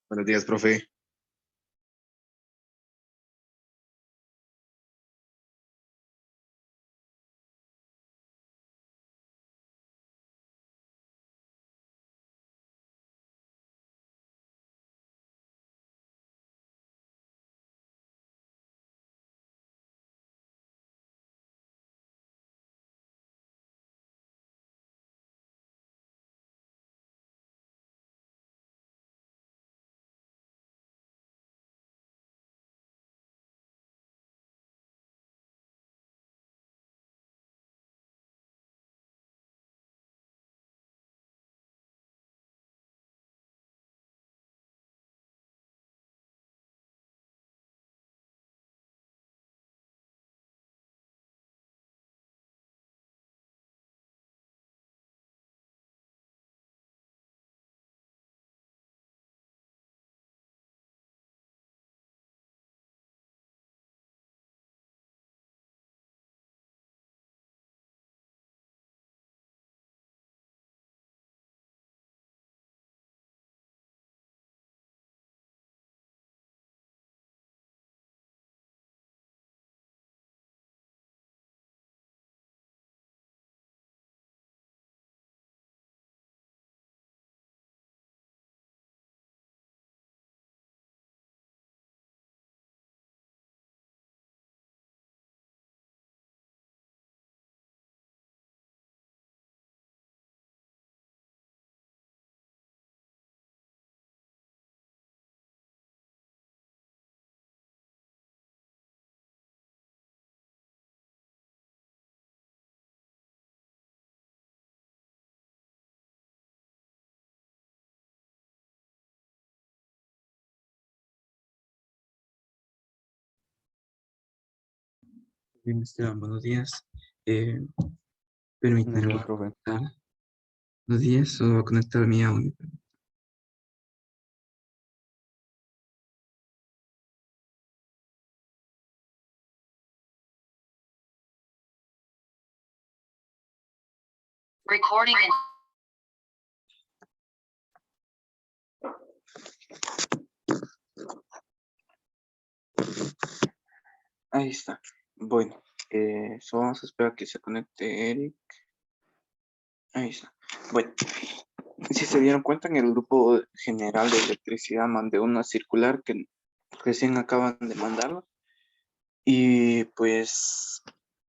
Buenos días, profe. Bien, Esteban, buenos días. Eh, Buenos Permítanme días, profe. conectar. Buenos días, solo voy a conectar mi audio. Recording in Ahí está. Bueno, solo vamos a esperar que se conecte Eric. Ahí está. Bueno, si se dieron cuenta, en el grupo general de electricidad mandé una circular que recién acaban de mandarla. Y pues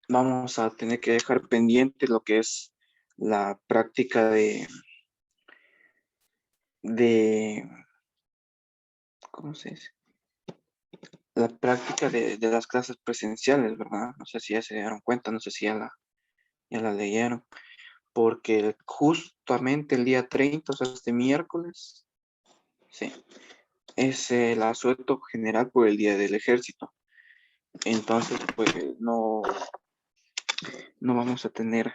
vamos a tener que dejar pendiente lo que es la práctica de ¿cómo se dice? La práctica de las clases presenciales, ¿verdad? No sé si ya se dieron cuenta, no sé si ya la leyeron. Porque justamente el día 30, o sea, este miércoles, sí, es el asueto general por el Día del Ejército. Entonces, pues no vamos a tener,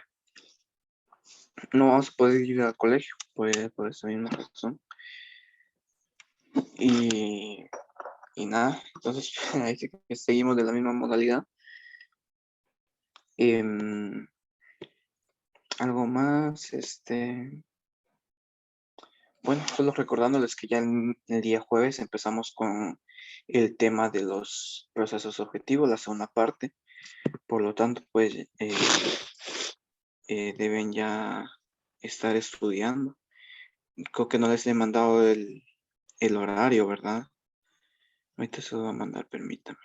no vamos a poder ir al colegio, pues por esa misma razón. Y, y nada, entonces ahí sí que seguimos de la misma modalidad. Em, algo más, bueno, solo recordándoles que ya el día jueves empezamos con el tema de los procesos objetivos, la segunda parte. Por lo tanto, pues deben ya estar estudiando. Creo que no les he mandado el horario, ¿verdad? Ahorita se lo voy a mandar, permítame.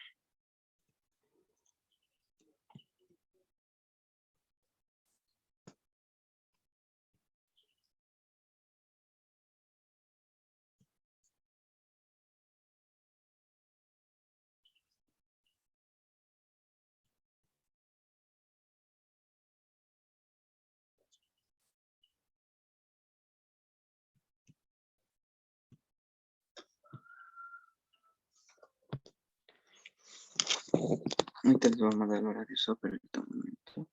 Ahorita les voy a mandar el horario, solo permítame un momento.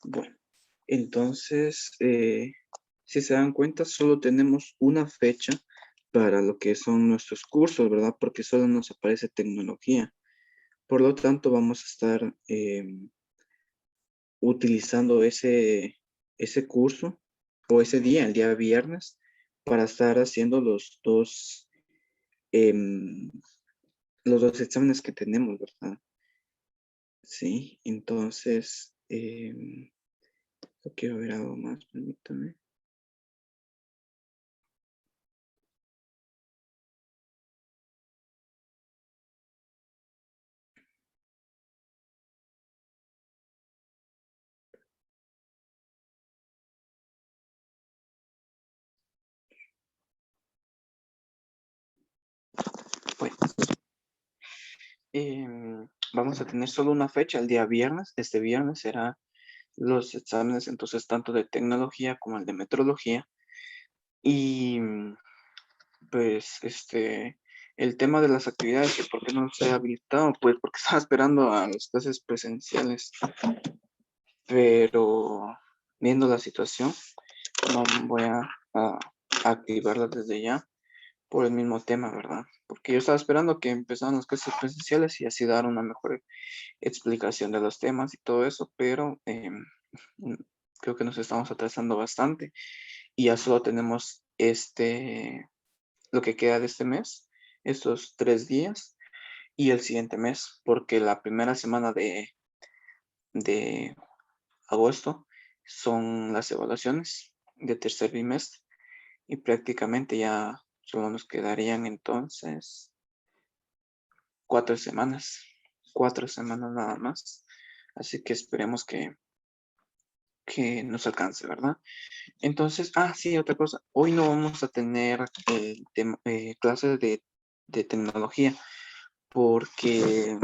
Bueno, entonces, si se dan cuenta, solo tenemos una fecha para lo que son nuestros cursos, ¿verdad? Porque solo nos aparece tecnología. Por lo tanto, vamos a estar utilizando ese curso o ese día, el día viernes, para estar haciendo em, los dos exámenes que tenemos, ¿verdad? Sí, entonces, yo quiero ver algo más, permítame. Bueno, vamos a tener solo una fecha, el día viernes. Este viernes será los exámenes, entonces, tanto de tecnología como el de metrología. Y pues, el tema de las actividades, que por qué no se ha habilitado, pues porque estaba esperando a las clases presenciales, pero viendo la situación, no voy a activarlas desde ya por el mismo tema, ¿verdad? Porque yo estaba esperando que empezaran las clases presenciales y así dar una mejor explicación de los temas y todo eso, pero creo que nos estamos atrasando bastante y ya solo tenemos lo que queda de este mes, estos 3 días y el siguiente mes, porque la primera semana de agosto son las evaluaciones de tercer bimestre y prácticamente ya solo nos quedarían entonces 4 semanas, 4 semanas nada más. Así que esperemos que nos alcance, ¿verdad? Entonces, sí, otra cosa. Hoy no vamos a tener clases de tecnología porque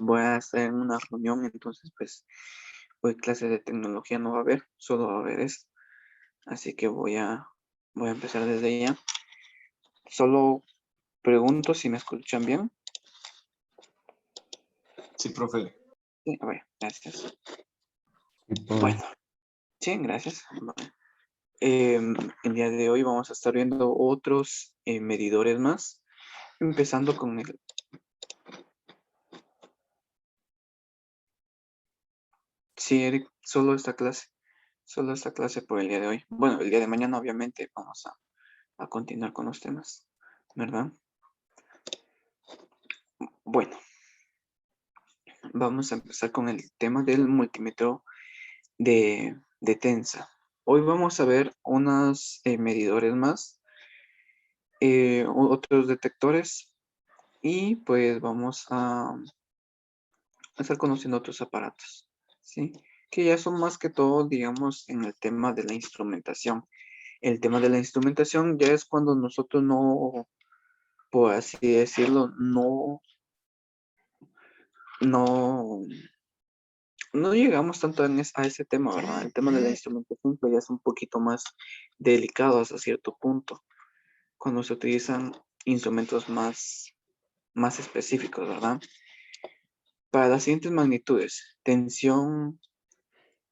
voy a estar en una reunión, entonces pues hoy clase de tecnología no va a haber, solo va a haber esto. Así que voy a empezar desde ya. Solo pregunto si me escuchan bien. Sí, profe. Sí, a ver, gracias. Sí, todo. Bueno, sí, gracias. Bueno, el día de hoy vamos a estar viendo otros medidores más, empezando con el... Sí, Eric, solo esta clase por el día de hoy. Bueno, el día de mañana obviamente vamos a continuar con los temas, ¿verdad? Bueno, vamos a empezar con el tema del multímetro de Tensa. Hoy vamos a ver unos medidores más, otros detectores y pues vamos a estar conociendo otros aparatos, ¿sí? Que ya son más que todo, digamos, en el tema de la instrumentación. El tema de la instrumentación ya es cuando nosotros no, por así decirlo, no, no llegamos tanto a ese tema, ¿verdad? El tema de la instrumentación pues ya es un poquito más delicado hasta cierto punto, cuando se utilizan instrumentos más específicos, ¿verdad? Para las siguientes magnitudes, tensión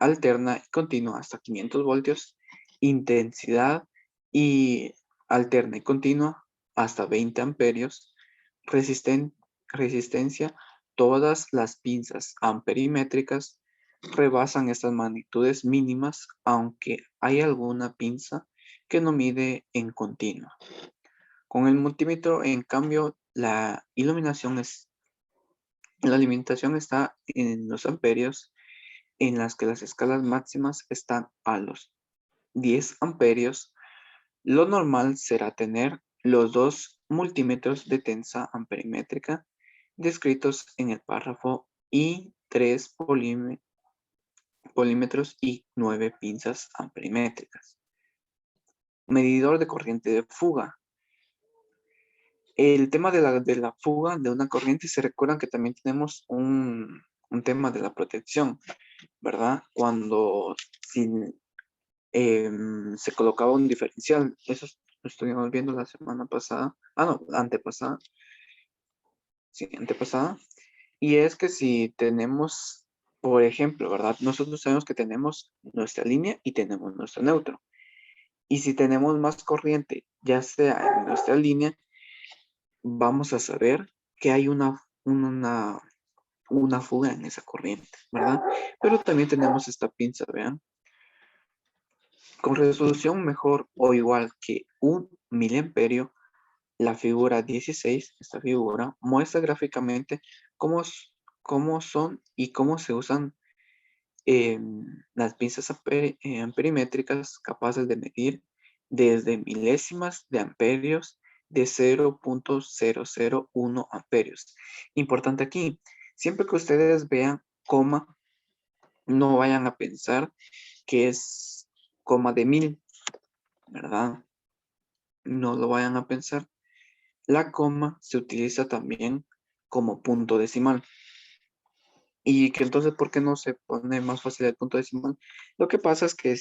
alterna y continua hasta 500 voltios, intensidad y alterna y continua hasta 20 amperios, resistencia, todas las pinzas amperimétricas rebasan estas magnitudes mínimas, aunque hay alguna pinza que no mide en continua. Con el multímetro, en cambio, la alimentación está en los amperios, en las que las escalas máximas están a los 10 amperios. Lo normal será tener los dos multímetros de tensa amperimétrica descritos en el párrafo y 3 polímetros y 9 pinzas amperimétricas. Medidor de corriente de fuga. El tema de la fuga de una corriente, se recuerdan que también tenemos un tema de la protección, ¿verdad? Cuando se colocaba un diferencial, eso lo estuvimos viendo la semana pasada, no, antepasada, sí, antepasada, Y es que si tenemos, por ejemplo, ¿verdad? Nosotros sabemos que tenemos nuestra línea y tenemos nuestro neutro. Y si tenemos más corriente, ya sea en nuestra línea, vamos a saber que hay una fuga en esa corriente, ¿verdad? Pero también tenemos esta pinza, vean. Con resolución mejor o igual que 1 miliamperio, la figura 16, esta figura, muestra gráficamente cómo son y cómo se usan las pinzas amperimétricas capaces de medir desde milésimas de amperios de 0,001 amperios. Importante aquí, siempre que ustedes vean coma, no vayan a pensar que es coma de 1000, ¿verdad? No lo vayan a pensar. La coma se utiliza también como punto decimal. Y que entonces, ¿por qué no se pone más fácil el punto decimal? Lo que pasa es que,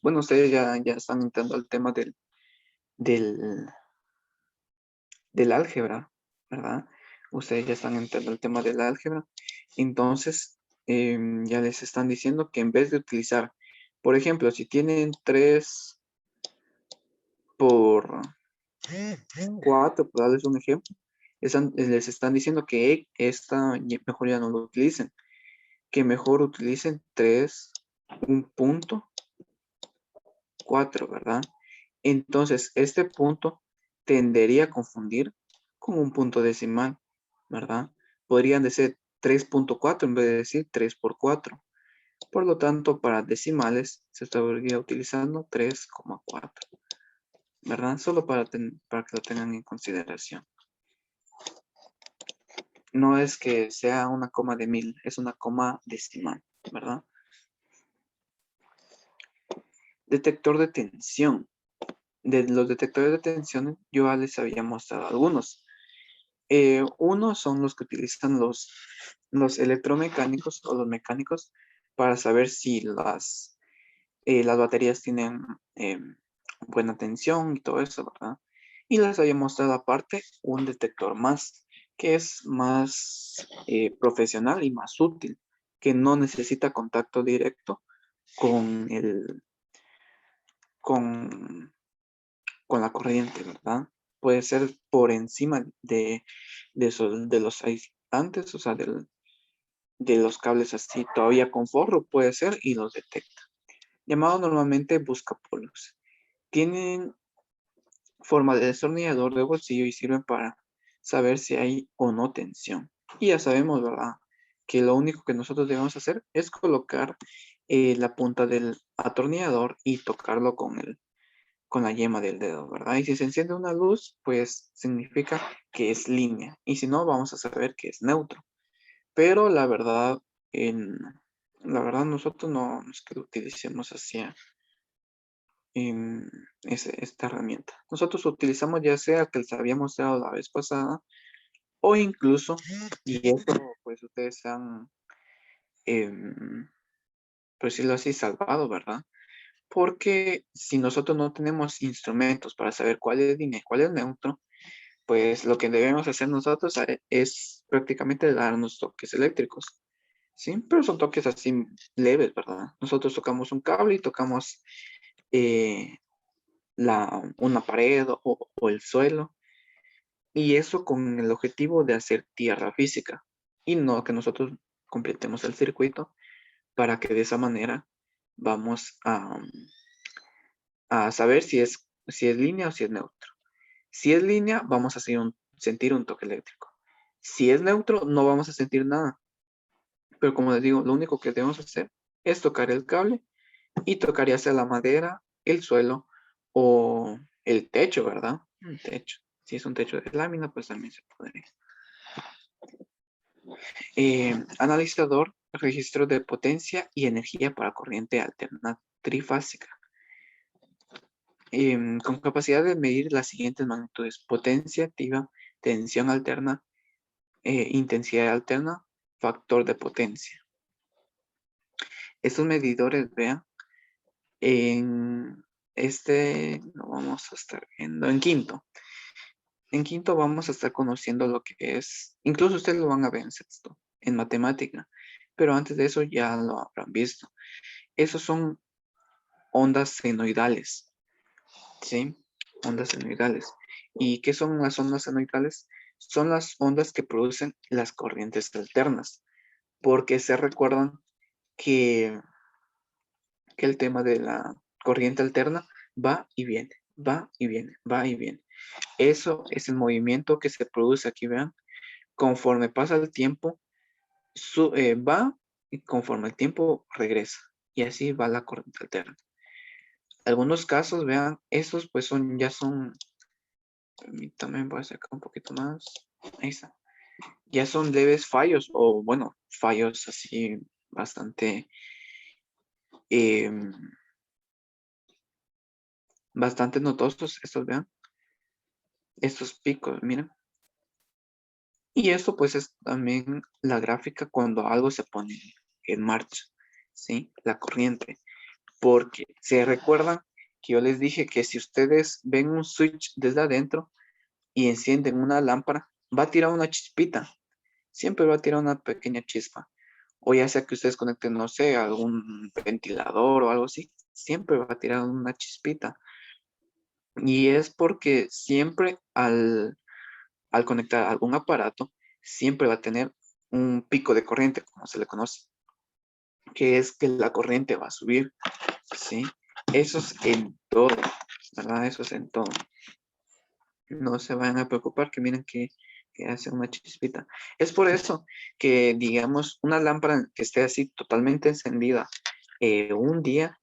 bueno, ustedes ya están entrando al tema del, del álgebra, ¿verdad? Ustedes ya están entrando al tema del álgebra. Entonces, ya les están diciendo que en vez de utilizar, por ejemplo, si tienen 3 por 4, por darles un ejemplo, les están diciendo que mejor ya no lo utilicen, que mejor utilicen 3, un punto 4, ¿verdad? Entonces, este punto tendería a confundir con un punto decimal, ¿verdad? Podrían decir 3,4 en vez de decir 3 por 4. Por lo tanto, para decimales se estaría utilizando 3,4, ¿verdad? Solo para que lo tengan en consideración. No es que sea una coma de 1000, es una coma decimal, ¿verdad? Detector de tensión. De los detectores de tensión yo ya les había mostrado algunos. Uno son los que utilizan los electromecánicos o los mecánicos para saber si las baterías tienen buena tensión y todo eso, ¿verdad? Y les había mostrado aparte un detector más, que es más profesional y más útil, que no necesita contacto directo con con, con la corriente, ¿verdad? Puede ser por encima de los aislantes, o sea, de los cables así, todavía con forro puede ser y los detecta. Llamado normalmente buscapolos. Tienen forma de destornillador de bolsillo y sirven para saber si hay o no tensión. Y ya sabemos, ¿verdad? Que lo único que nosotros debemos hacer es colocar la punta del atornillador y tocarlo con la yema del dedo, ¿verdad? Y si se enciende una luz, pues significa que es línea. Y si no, vamos a saber que es neutro. Pero en, la verdad nosotros no es que lo utilicemos así esta herramienta. Nosotros utilizamos ya sea que les habíamos dado la vez pasada o incluso, y eso pues ustedes han, por decirlo así, salvado, ¿verdad? Porque si nosotros no tenemos instrumentos para saber cuál es línea y cuál es neutro, pues lo que debemos hacer nosotros es prácticamente darnos toques eléctricos, ¿sí? Pero son toques así leves, ¿verdad? Nosotros tocamos un cable y tocamos eh, una pared o el suelo, y eso con el objetivo de hacer tierra física, y no que nosotros completemos el circuito para que de esa manera vamos a saber si es línea o si es neutro. Si es línea, vamos a sentir un toque eléctrico. Si es neutro, no vamos a sentir nada. Pero como les digo, lo único que debemos hacer es tocar el cable y tocar ya sea la madera, el suelo o el techo, ¿verdad? El techo. Si es un techo de lámina, pues también se podría. Analizador, registro de potencia y energía para corriente alterna trifásica. Con capacidad de medir las siguientes magnitudes: potencia activa, tensión alterna, intensidad alterna, factor de potencia. Estos medidores, vean, en lo vamos a estar viendo en quinto. En quinto vamos a estar conociendo lo que es, incluso ustedes lo van a ver en sexto, en matemática, pero antes de eso ya lo habrán visto. Esos son ondas senoidales, ¿sí? Ondas senoidales. ¿Y qué son las ondas senoidales? Son las ondas que producen las corrientes alternas, porque se recuerdan que, que el tema de la corriente alterna va y viene, va y viene, va y viene. Eso es el movimiento que se produce aquí, vean, conforme pasa el tiempo, va y conforme el tiempo regresa. Y así va la corriente alterna. Algunos casos, vean, esos pues permítame, voy a sacar un poquito más. Ahí está. Ya son leves fallos, o bueno, fallos así bastante, em, bastante notosos. Estos, vean, estos picos, miren. Y esto pues es también la gráfica cuando algo se pone en marcha, ¿sí? La corriente. Porque se recuerdan que yo les dije que si ustedes ven un switch desde adentro y encienden una lámpara, va a tirar una chispita. Siempre va a tirar una pequeña chispa. O ya sea que ustedes conecten, no sé, algún ventilador o algo así, siempre va a tirar una chispita. Y es porque siempre al conectar algún aparato, siempre va a tener un pico de corriente, como se le conoce, que es que la corriente va a subir, ¿sí? Eso es en todo, ¿verdad? Eso es en todo. No se van a preocupar que miren que hace una chispita. Es por eso que, digamos, una lámpara que esté así totalmente encendida un día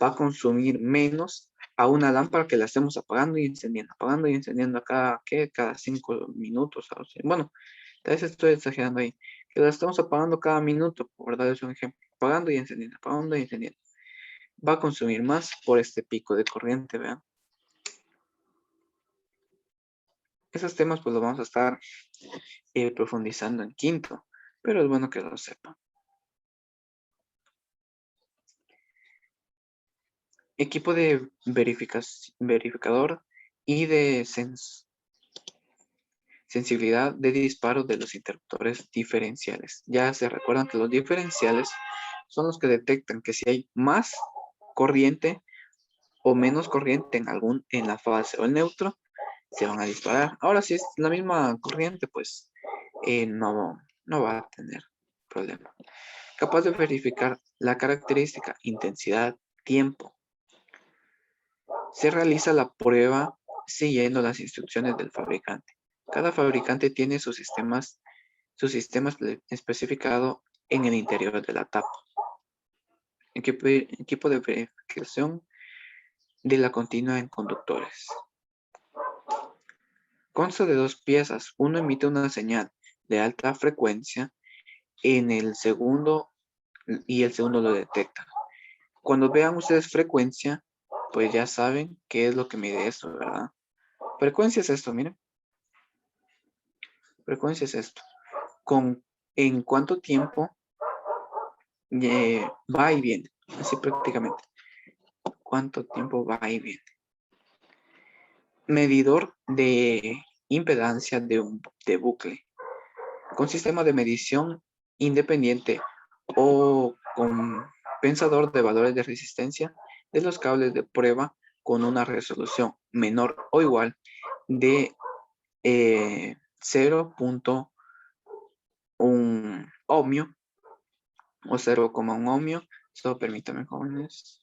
va a consumir menos a una lámpara que la estemos apagando y encendiendo cada, ¿qué? Cada 5 minutos. O sea, bueno, tal vez estoy exagerando ahí. Que la estamos apagando cada minuto, por darles un ejemplo. Apagando y encendiendo. Va a consumir más por este pico de corriente, vean. Esos temas pues los vamos a estar profundizando en quinto, pero es bueno que lo sepan. Equipo de verificador y de sensibilidad de disparo de los interruptores diferenciales. Ya se recuerdan que los diferenciales son los que detectan que si hay más corriente o menos corriente en la fase o el neutro, se van a disparar. Ahora, si es la misma corriente, pues no va a tener problema. Capaz de verificar la característica intensidad, tiempo. Se realiza la prueba siguiendo las instrucciones del fabricante. Cada fabricante tiene sus sistemas especificado en el interior de la tapa. Equipo de verificación de la continua en conductores. Consta de dos piezas. Uno emite una señal de alta frecuencia en el segundo y el segundo lo detecta. Cuando vean ustedes frecuencia, pues ya saben qué es lo que mide esto, ¿verdad? Frecuencia es esto, miren. Frecuencia es esto. En cuánto tiempo va y viene. Así prácticamente. ¿Cuánto tiempo va y viene? Medidor de impedancia de bucle. Con sistema de medición independiente o compensador de valores de resistencia de los cables de prueba con una resolución menor o igual de 0.1 ohmio o 0,1 ohmio. Solo permítame, jóvenes.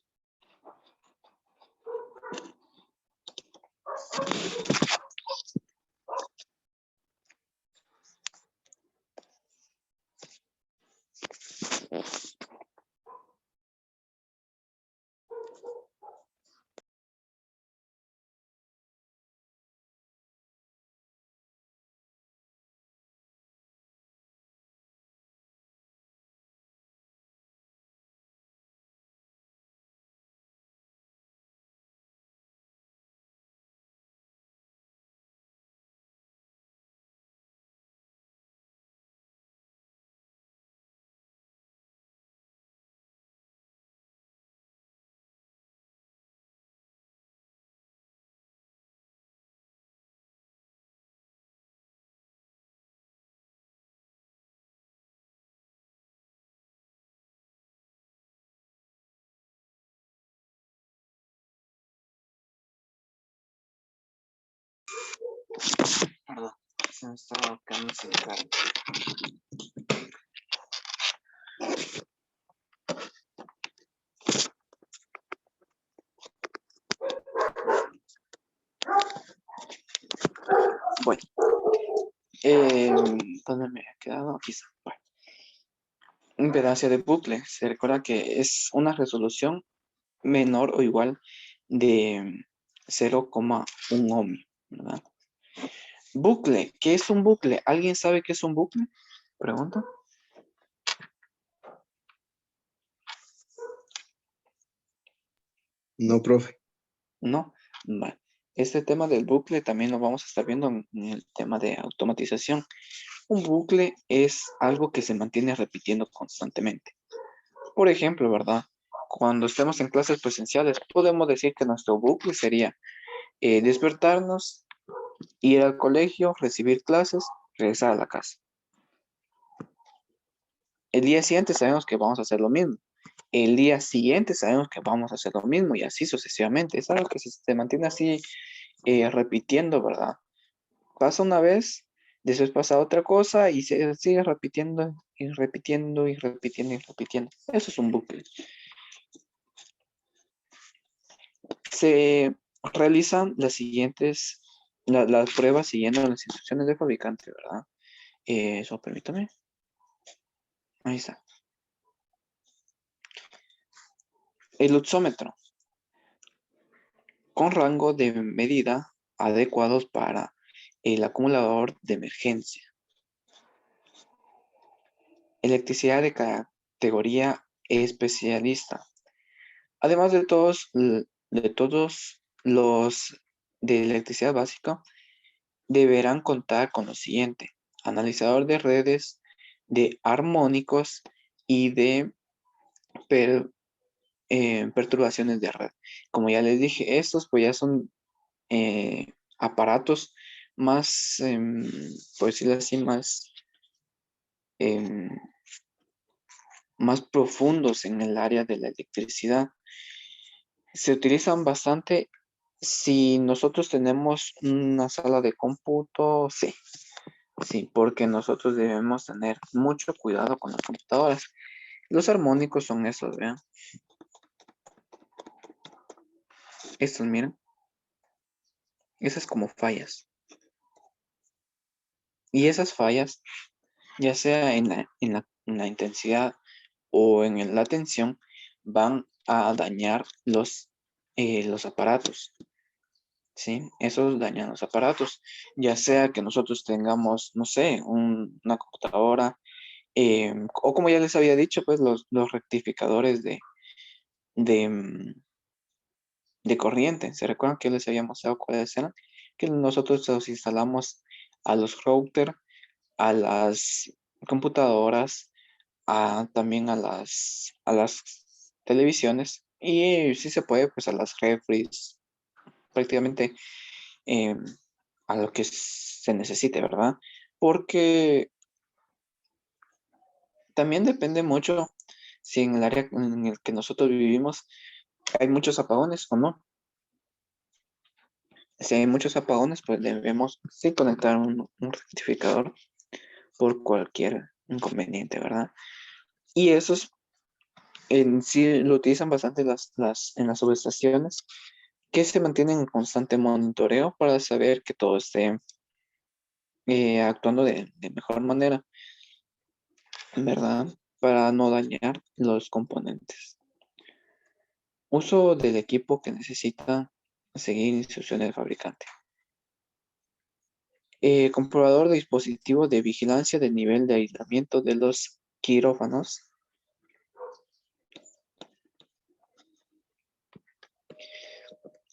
Perdón, se me estaba quedando sin carga. Bueno, ¿dónde me he quedado? Aquí está. Bueno, un pedazo de bucle. Se recuerda que es una resolución menor o igual de 0,1 ohmio, ¿verdad? Bucle, ¿qué es un bucle? ¿Alguien sabe qué es un bucle? Pregunta. No, profe. No. Vale. Este tema del bucle también lo vamos a estar viendo en el tema de automatización. Un bucle es algo que se mantiene repitiendo constantemente. Por ejemplo, ¿verdad? Cuando estemos en clases presenciales, podemos decir que nuestro bucle sería despertarnos, ir al colegio, recibir clases, regresar a la casa. El día siguiente sabemos que vamos a hacer lo mismo. El día siguiente sabemos que vamos a hacer lo mismo y así sucesivamente. Es algo que se mantiene así repitiendo, ¿verdad? Pasa una vez, después pasa otra cosa y se sigue repitiendo y repitiendo y repitiendo y repitiendo. Eso es un bucle. Se realizan las pruebas siguiendo las instrucciones del fabricante, ¿verdad? Eso, permítame. Ahí está. El luxómetro, con rango de medida adecuados para el acumulador de emergencia. Electricidad de categoría especialista. Además de todos los de electricidad básica, deberán contar con lo siguiente: analizador de redes, de armónicos y de per- perturbaciones de red. Como ya les dije, estos pues ya son aparatos más, por decirlo así, em, más profundos en el área de la electricidad. Se utilizan bastante si nosotros tenemos una sala de cómputo, sí, sí, porque nosotros debemos tener mucho cuidado con las computadoras. Los armónicos son esos, vean. Estos, miren, esas como fallas. Y esas fallas, ya sea en la intensidad o en la tensión, van a dañar los aparatos. ¿Sí? Esos dañan los aparatos, ya sea que nosotros tengamos, no sé, una computadora, o como ya les había dicho, pues los rectificadores de, mm, de corriente. ¿Se recuerdan que les había mostrado cuáles eran? Que nosotros los instalamos a los routers, a las computadoras, también a las televisiones y si se puede, pues a las refris, prácticamente eh, a lo que se necesite, ¿verdad? Porque también depende mucho si en el área en el que nosotros vivimos hay muchos apagones o no. Si hay muchos apagones, pues debemos sí conectar un rectificador por cualquier inconveniente, ¿verdad? Y esos en sí lo utilizan bastante en las subestaciones que se mantienen en constante monitoreo para saber que todo esté actuando de mejor manera, ¿verdad? Para no dañar los componentes. Uso del equipo que necesita seguir instrucciones del fabricante. Comprobador de dispositivo de vigilancia del nivel de aislamiento de los quirófanos.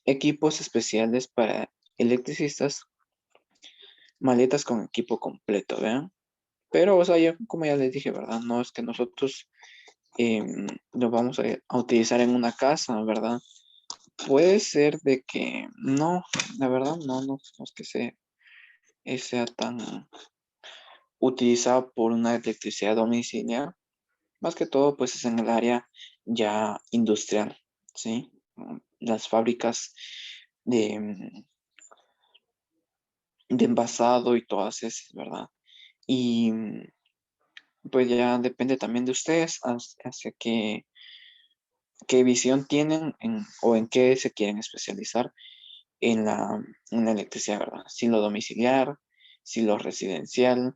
Equipos especiales para electricistas. Maletas con equipo completo, ¿vean? Pero, o sea, como ya les dije, ¿verdad? No es que nosotros lo vamos a utilizar en una casa, ¿verdad? Puede ser de que no, la verdad, no es que sea tan utilizado por una electricidad domiciliar. Más que todo, pues es en el área ya industrial, ¿sí? Las fábricas de, de envasado y todas esas, ¿verdad? Y pues ya depende también de ustedes hacia qué visión tienen o en qué se quieren especializar en la electricidad, ¿verdad? Si lo domiciliar, si lo residencial,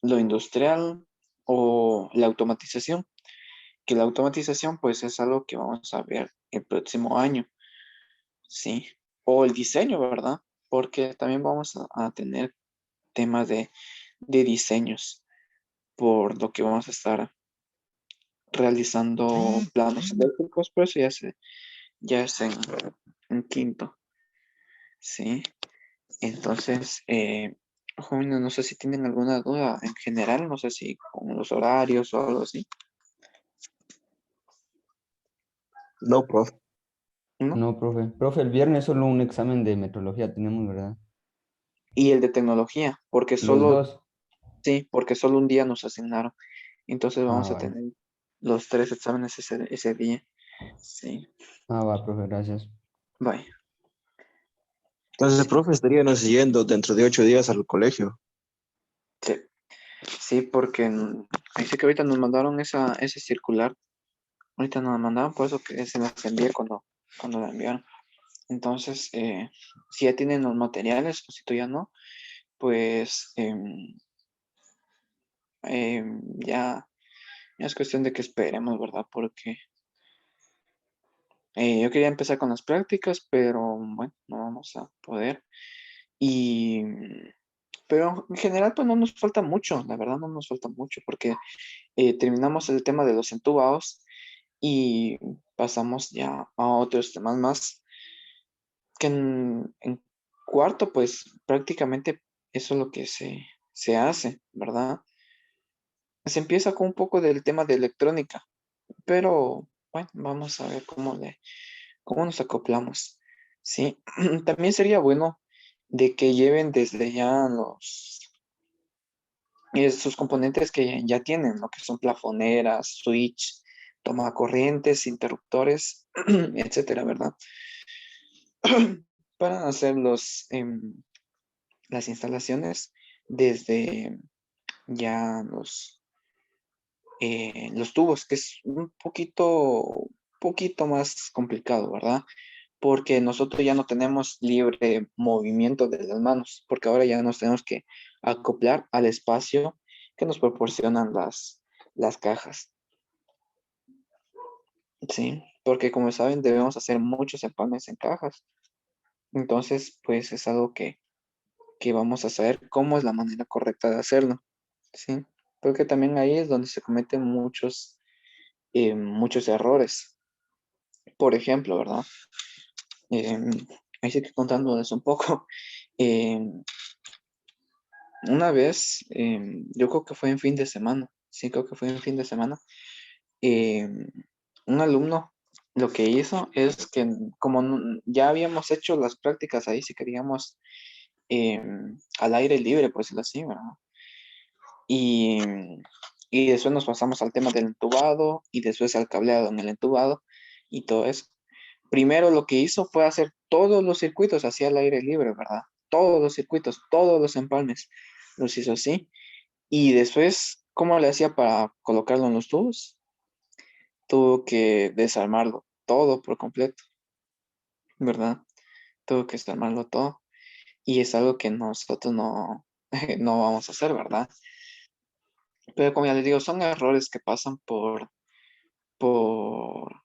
lo industrial o la automatización, que la automatización pues es algo que vamos a ver el próximo año, ¿sí? O el diseño, ¿verdad? Porque también vamos a tener temas de diseños, por lo que vamos a estar realizando planos eléctricos, pero eso ya es en quinto, ¿sí? Entonces, jóvenes, no sé si tienen alguna duda en general, no sé si con los horarios o algo así, No, profe. ¿no? No, profe. Profe, el viernes solo un examen de metrología tenemos, ¿verdad? Y el de tecnología, porque Los solo, dos. sí, porque solo un día nos asignaron. Entonces Ah, vamos a vale. tener los tres exámenes ese día. Sí, Ah, va, profe, gracias. vaya. Entonces, Sí, profe, estaríamos yendo dentro de 8 días al colegio. sí, sí, porque dice que ahorita nos mandaron ese circular. Ahorita nos la mandaron, por eso que se las envié cuando la enviaron. Entonces, si ya tienen los materiales, o si tú ya no, pues ya, ya es cuestión de que esperemos, ¿verdad? Porque yo quería empezar con las prácticas, pero bueno, no vamos a poder. Y, pero en general, pues no nos falta mucho, la verdad no nos falta mucho, porque terminamos el tema de los entubados y pasamos ya a otros temas más que en cuarto, pues prácticamente eso es lo que se hace, ¿verdad? Se empieza con un poco del tema de electrónica, pero bueno, vamos a ver cómo nos acoplamos. Sí, también sería bueno de que lleven desde ya sus componentes que ya tienen, lo que son plafoneras, switch, toma corrientes, interruptores, etcétera, ¿verdad? Para hacer las instalaciones desde ya los tubos, que es un poquito más complicado, ¿verdad? Porque nosotros ya no tenemos libre movimiento de las manos, porque ahora ya nos tenemos que acoplar al espacio que nos proporcionan las cajas, ¿sí? Porque como saben, debemos hacer muchos empanes en cajas. Entonces, pues es algo que vamos a saber cómo es la manera correcta de hacerlo, ¿sí? Porque también ahí es donde se cometen muchos errores. Por ejemplo, ¿verdad? Em, Ahí sí que contándoles un poco. em, una vez, yo creo que fue en fin de semana, sí, creo que fue en fin de semana, em, un alumno lo que hizo es que como ya habíamos hecho las prácticas ahí, si queríamos, al aire libre, por decirlo así, ¿verdad? Y, y después nos pasamos al tema del entubado y después al cableado en el entubado y todo eso. Primero lo que hizo fue hacer todos los circuitos hacia el aire libre, ¿verdad? Todos los circuitos, todos los empalmes, los hizo así. Y después, ¿cómo le hacía para colocarlo en los tubos? Tuvo que desarmarlo todo por completo, ¿verdad? Tuvo que desarmarlo todo. Y es algo que nosotros no, no vamos a hacer, ¿verdad? Pero como ya les digo, son errores que pasan por, por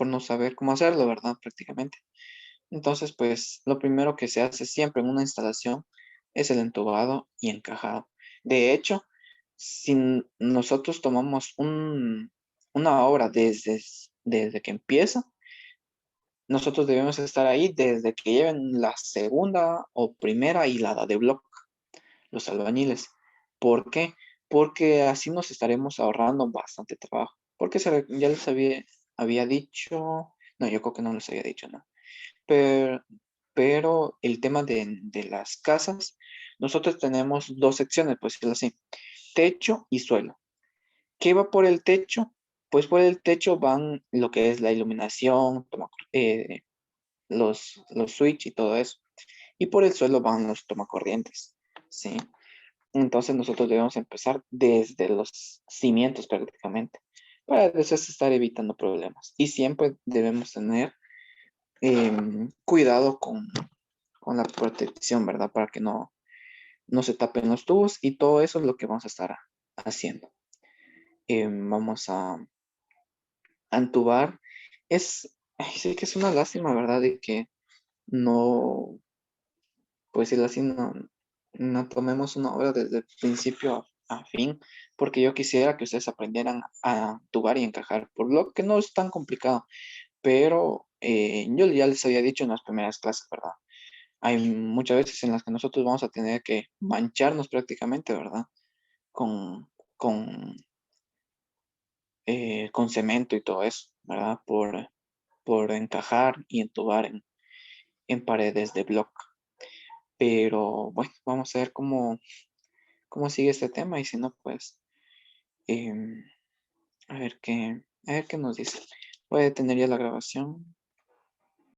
no saber cómo hacerlo, ¿verdad? Prácticamente. Entonces, pues lo primero que se hace siempre en una instalación es el entubado y encajado. De hecho, si nosotros tomamos una obra desde que empieza, nosotros debemos estar ahí desde que lleven la segunda o primera hilada de bloque, los albañiles. ¿Por qué? Porque así nos estaremos ahorrando bastante trabajo. Porque ya les había dicho, no, yo creo que no les había dicho, ¿no? Pero el tema de las casas, nosotros tenemos dos secciones, pues decirlo así, techo y suelo. ¿Qué va por el techo? Pues por el techo van lo que es la iluminación, los switch y todo eso. y por el suelo van los tomacorrientes, ¿sí? Entonces nosotros debemos empezar desde los cimientos prácticamente, para después estar evitando problemas. Y siempre debemos tener cuidado con la protección, ¿verdad? Para que no se tapen los tubos y todo eso es lo que vamos a estar haciendo. Vamos a entubar. Sí que es una lástima, ¿verdad? De que no, pues decirlo así, no tomemos una obra desde el principio a fin, porque yo quisiera que ustedes aprendieran a entubar y encajar, por lo que no es tan complicado, pero yo ya les había dicho en las primeras clases, ¿verdad? Hay muchas veces en las que nosotros vamos a tener que mancharnos prácticamente, ¿verdad? Con, con cemento y todo eso, ¿verdad? Por encajar y entubar en paredes de bloque. Pero bueno, vamos a ver cómo sigue este tema y si no, pues em, a ver qué nos dice. Voy a detener ya la grabación.